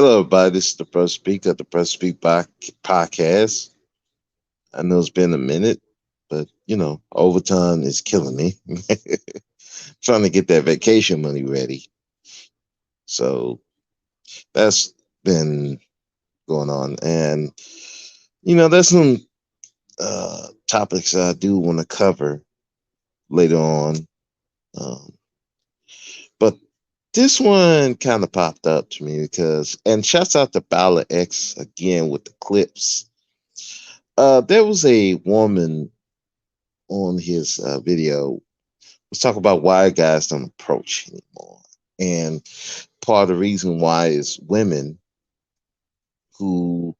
Hello, everybody. This is the Press Speak of the Press Speak podcast. I know it's been a minute, but overtime is killing me. Trying to get that vacation money ready. So that's been going on, and there's some topics I do want to cover later on. Um, but this one kind of popped up to me and shouts out to Bala X again with the clips. There was a woman on his video was talking about why guys don't approach anymore. And part of the reason why is women who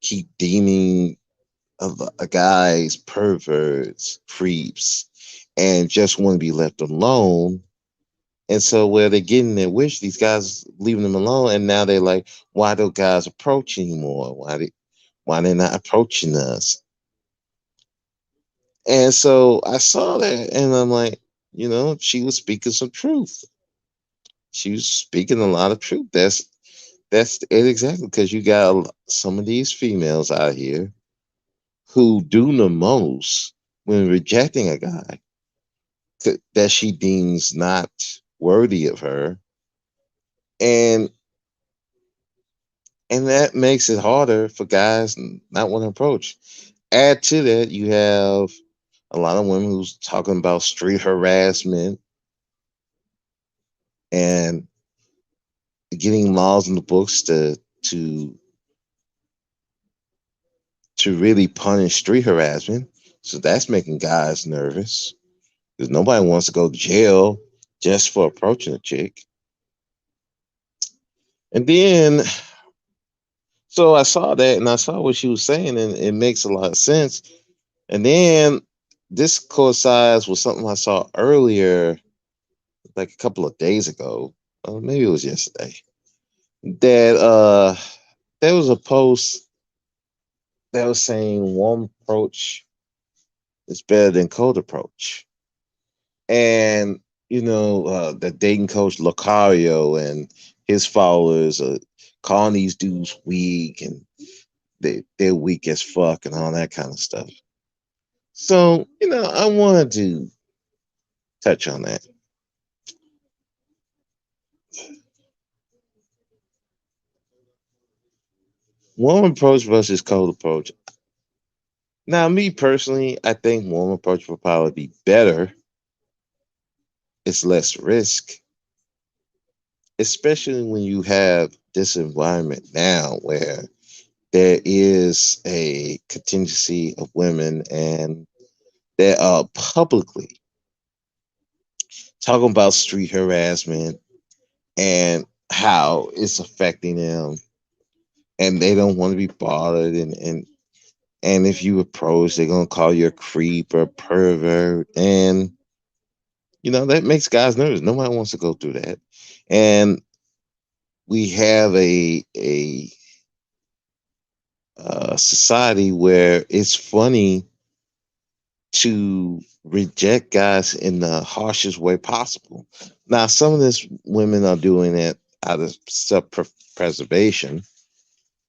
keep deeming a guy's perverts, creeps, and just want to be left alone. And so where they're getting their wish, these guys leaving them alone, and now they're like, why don't guys approach anymore? Why they're not approaching us? And so I saw that, and I'm like, she was speaking some truth. She was speaking a lot of truth. That's it exactly because you got some of these females out here who do the most when rejecting a guy that she deems not worthy of her, and that makes it harder for guys not want to approach. Add to that, you have a lot of women who's talking about street harassment and getting laws in the books to really punish street harassment. So that's making guys nervous because nobody wants to go to jail just for approaching a chick. And then, so I saw that and I saw what she was saying, and it makes a lot of sense. And then this coincides with something I saw earlier, like a couple of days ago, maybe it was yesterday, that there was a post that was saying warm approach is better than cold approach. And the dating coach Lucario and his followers are calling these dudes weak, and they're weak as fuck and all that kind of stuff. So I wanted to touch on that. Warm approach versus cold approach. Now, me personally, I think warm approach will probably be better. It's less risk, especially when you have this environment now where there is a contingency of women and they are publicly talking about street harassment and how it's affecting them, and they don't want to be bothered, and if you approach, they're gonna call you a creep or a pervert, and that makes guys nervous. Nobody wants to go through that. And we have a society where it's funny to reject guys in the harshest way possible. Now, some of these women are doing it out of self-preservation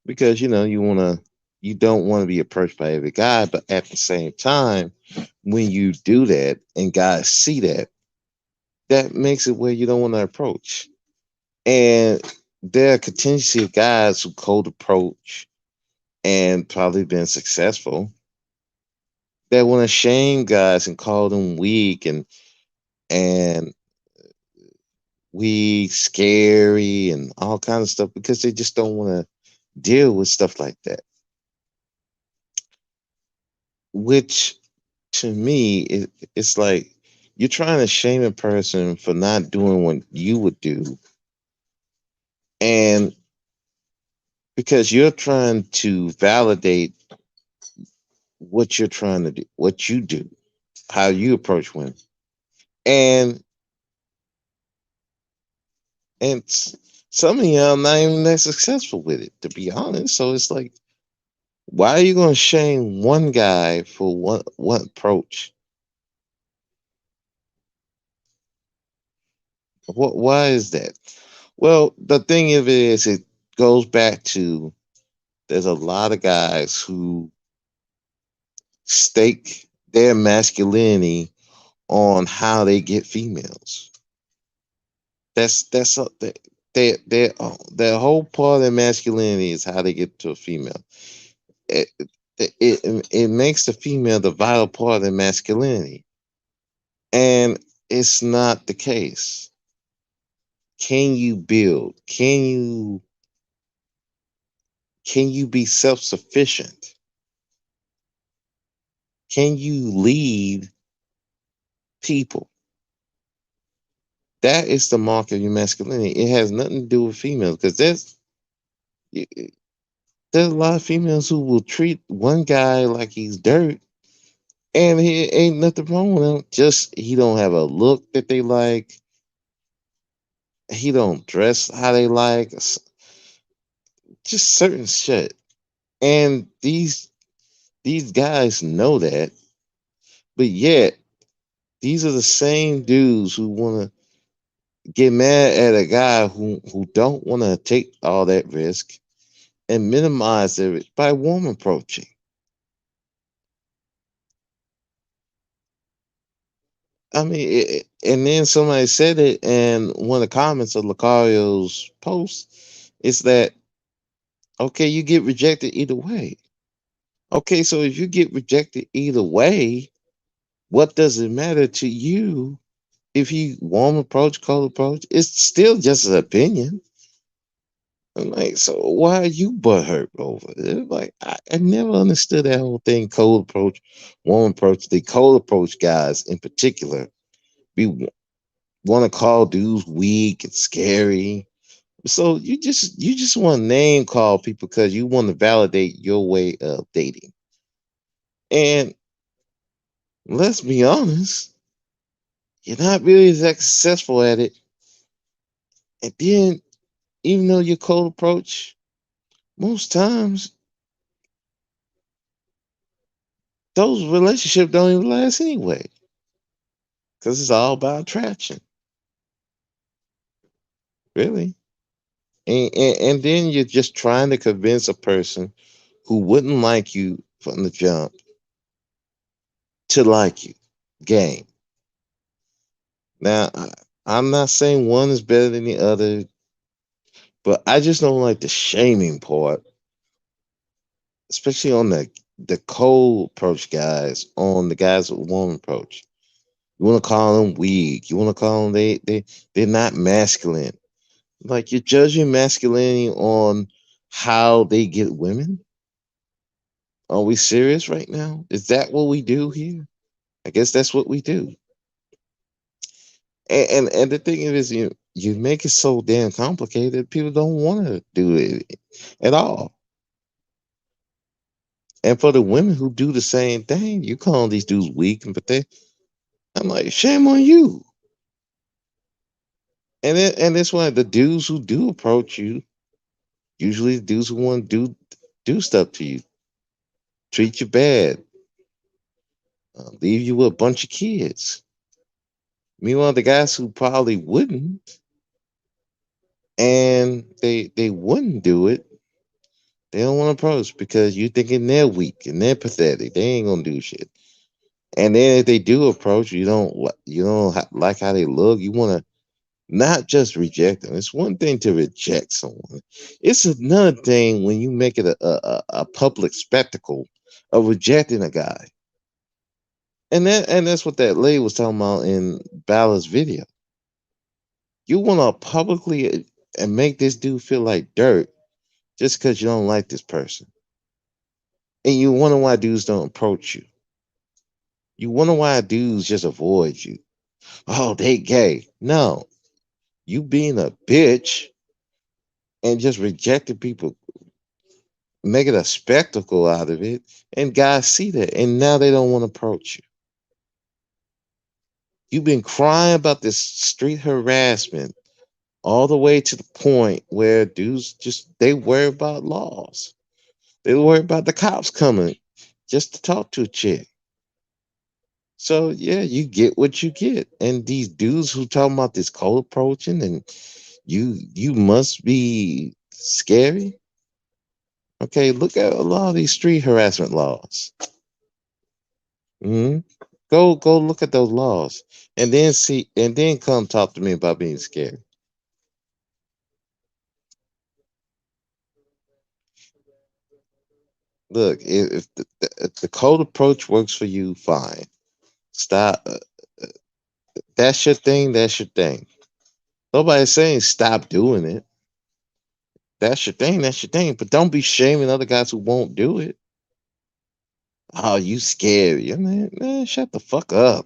because you don't want to be approached by every guy, but at the same time, when you do that and guys see that, that makes it where you don't want to approach. And there are contingency of guys who cold approach and probably been successful that want to shame guys and call them weak and weak, scary, and all kinds of stuff because they just don't want to deal with stuff like that. Which to me, it's like you're trying to shame a person for not doing what you would do, and because you're trying to validate what you're trying to do, what you do, how you approach women, and some of y'all not even that successful with it, to be honest. So it's like, why are you going to shame one guy for one approach? Why is that? Well, the thing of it is, goes back to there's a lot of guys who stake their masculinity on how they get females. That's their whole part of their masculinity is how they get to a female. It, it makes the female the vital part of their masculinity, and it's not the case. Can you build? Can you be self sufficient? Can you lead people? That is the mark of your masculinity. It has nothing to do with females because there's a lot of females who will treat one guy like he's dirt, and he ain't nothing wrong with him. Just he don't have a look that they like. He don't dress how they like. Just certain shit. And these guys know that, but yet these are the same dudes who want to get mad at a guy who don't want to take all that risk and minimize it by warm approaching. I mean, and then somebody said it, and one of the comments of Lucario's post is that okay, you get rejected either way. Okay, so if you get rejected either way, what does it matter to you if you warm approach, cold approach? It's still just an opinion. I'm like, so why are you butthurt over it? Like, I never understood that whole thing. Cold approach, warm approach. The cold approach guys in particular be want to call dudes weak and scary. So you just want to name call people because you want to validate your way of dating. And let's be honest, you're not really that successful at it. And then, even though you're cold approach, most times those relationships don't even last anyway because it's all about attraction, really. And then you're just trying to convince a person who wouldn't like you from the jump to like you. Game. Now, I'm not saying one is better than the other, but I just don't like the shaming part, especially on the cold approach guys, on the guys with warm approach. You want to call them weak. You want to call them they're not masculine. Like you're judging masculinity on how they get women. Are we serious right now? Is that what we do here? I guess that's what we do. And the thing is, you make it so damn complicated. People don't want to do it at all. And for the women who do the same thing, you call these dudes weak and pathetic. I'm like, shame on you. And that's why the dudes who do approach you, usually the dudes who want to do stuff to you, treat you bad, leave you with a bunch of kids. Meanwhile, the guys who probably wouldn't, and they wouldn't do it, they don't want to approach because you thinking they're weak and they're pathetic. They ain't gonna do shit. And then if they do approach, you don't like how they look. You want to not just reject them. It's one thing to reject someone. It's another thing when you make it a public spectacle of rejecting a guy. And that's what that lady was talking about in Ballard's video. You want to publicly and make this dude feel like dirt just because you don't like this person. And you wonder why dudes don't approach you. You wonder why dudes just avoid you. Oh, they gay. No, you being a bitch and just rejecting people, making a spectacle out of it, and guys see that, and now they don't want to approach you. You've been crying about this street harassment all the way to the point where dudes just they worry about laws. They worry about the cops coming just to talk to a chick. So yeah, you get what you get. And these dudes who talking about this cold approaching and you must be Scary? Okay, look at a lot of these street harassment laws. Hmm. Go look at those laws, and then see, and then come talk to me about being scared. Look, if the cold approach works for you, fine. Stop. That's your thing. That's your thing. Nobody's saying stop doing it. That's your thing. That's your thing. But don't be shaming other guys who won't do it. Oh, you scary. I mean, man, shut the fuck up.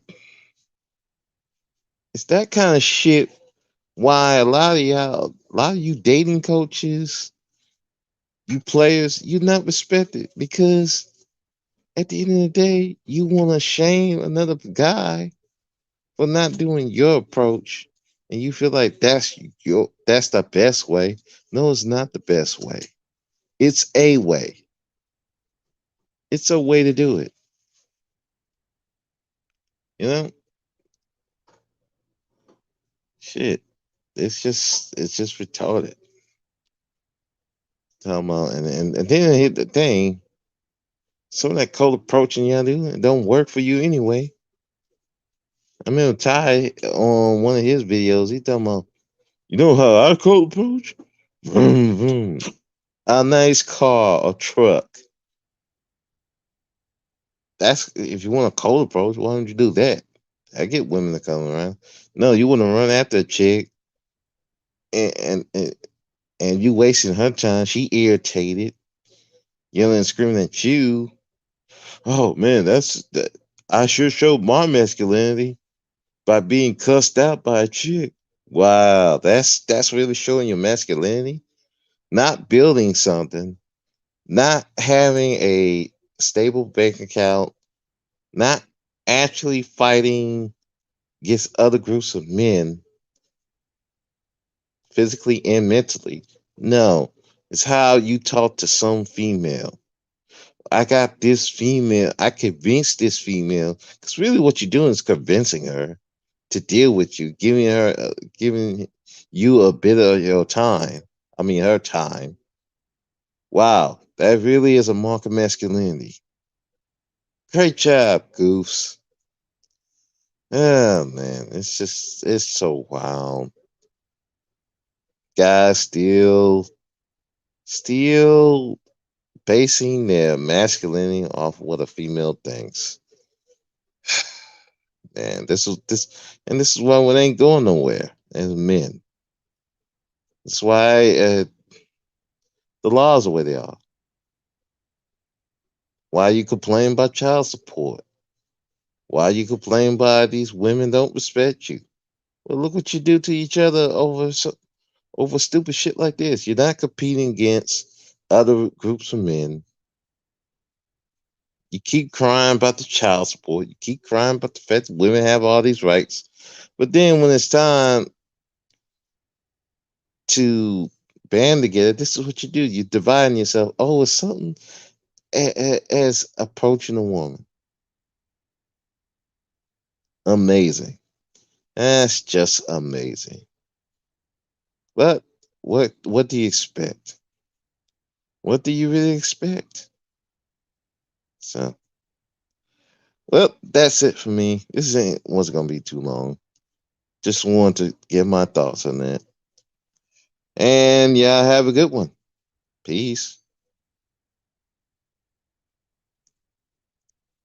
It's that kind of shit why a lot of you dating coaches, you players, you're not respected because at the end of the day, you want to shame another guy for not doing your approach, and you feel like that's the best way. No, it's not the best way. It's a way. It's a way to do it. You know, shit. It's just retarded. Talking about, and then hit the thing. Some of that cold approaching y'all do it don't work for you anyway. I remember Ty on one of his videos. He talking about, you know how I cold approach? Vroom, vroom. A nice car or truck. That's if you want a cold approach. Why don't you do that? I get women to come around. No, you want to run after a chick, and and you wasting her time. She irritated, yelling and screaming at you. Oh man, that's that. I sure showed my masculinity by being cussed out by a chick. Wow, that's really showing your masculinity. Not building something, not having a stable bank account, not actually fighting against other groups of men physically and mentally. No, it's how you talk to some female. I got this female. I convinced this female because really what you're doing is convincing her to deal with you, giving you a bit of your time. I mean, her time. Wow, that really is a mark of masculinity. Great job, Goose. Oh man, it's so wild. Guys still basing their masculinity off what a female thinks. Man, this is why we ain't going nowhere as men. That's why the laws are where they are. Why you complain about child support? Why you complain about these women don't respect you? Well, look what you do to each other over stupid shit like this. You're not competing against other groups of men. You keep crying about the child support. You keep crying about the fact that women have all these rights. But then when it's time to band together, this is what you do. You divide yourself. Oh, it's something as approaching a woman. Amazing. That's just amazing. But what do you expect? What do you really expect? So, well, that's it for me. This ain't wasn't gonna be too long. Just wanted to give my thoughts on that. And yeah, have a good one. Peace.